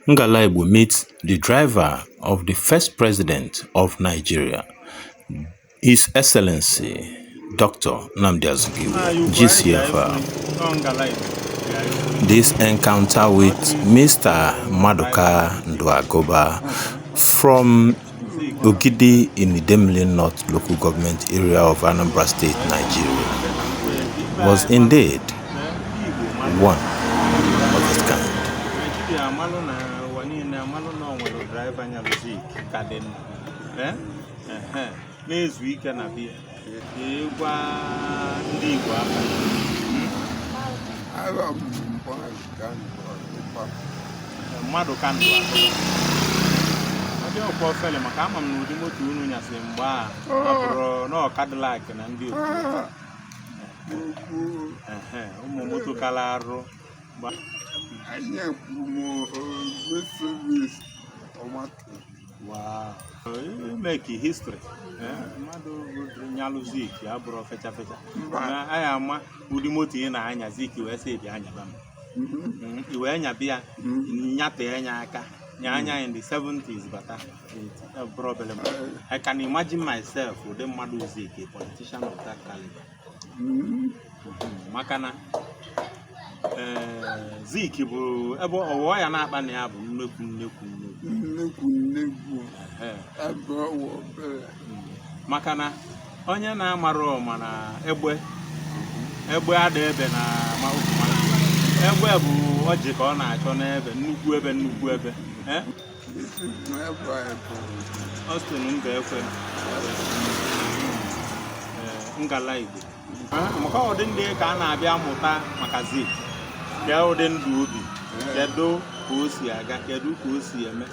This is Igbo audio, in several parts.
Ngalaibo meets the driver of the first president of Nigeria, His Excellency Dr. Nnamdi Azikiwe, GCFR. This encounter with Mr. Maduka Nduagoba from Ogidi in the Idemili North local government area of Anambra State, Nigeria, was indeed one of its kind. Wow, you make history. Nyaluzik, ya bro fecha. I am Udimoti na anya ziki we say the anya bam. Iwe anya bia nyate anya aka. Nyanya in the 70s but a problem. I can imagine myself with the Maduzik, a politician of that caliber. Makana Ziki bu ebo owo ya na akpa na ya bu nnekwu makana onye na-amara mana egbe ada ebe na maụma egbe bụ oji ka ọ na-achọ n'ebe nnukwu ebe Austin mba ekwe Ngalaibo maka ụdị ndị ka a na-abịa mụta maka Zik ya ụdị ndụ obi kedu ka o si aga kedu ka o si eme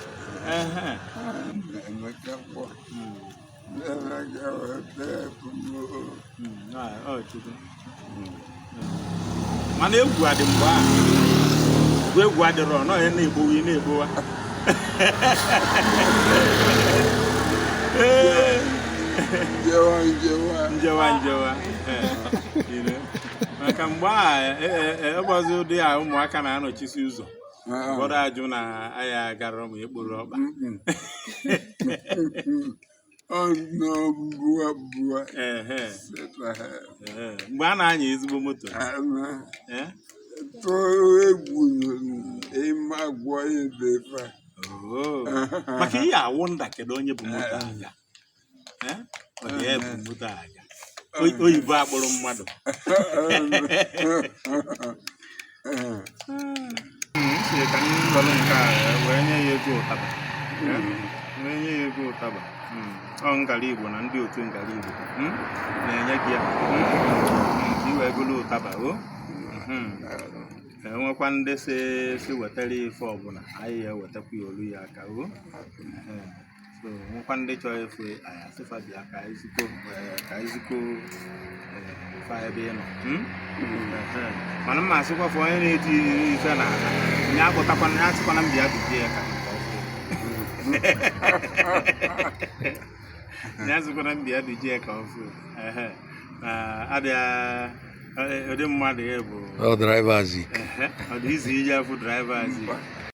mana egwu adị mgbe ahụ egwu adịrọ nọ ya na-egbowa njewa maka mgbe a egbazi ụdị a ụmụaka na-anọchisi ụzọ ụfọdụ ajụ na aya gara ma ekporo ọkpa mgbe a na-anya ezigbo moto maka ihe awụ nda kedu onye bụ moto aga ọ ga-ebu moto aga oyibo akpụrụ mmadụ si ka nlọrọ nke a wee nye ya ego ụtaba ọ Ngalaibo na ndị otu Ngalaibo na-enye gị ya ka i wee golo ụtaba enwekwa ndị si wetara ife ọbụla anyị ya wetakwa ya olu ya aka so nwekwa ndị chọrọ efu anyị asịfa bịa ka iziko fa ebe ị nọ mana mma asịkwa fọ onye na-eti ife na ala nye akpụtakwana ya asịkwana m bịa bibie ya ka nye asịkwana m bịa bibie ya ka ọfụ adịa ụdị mmadụ ya bụ drivers ọ dị izi ije afụ drivers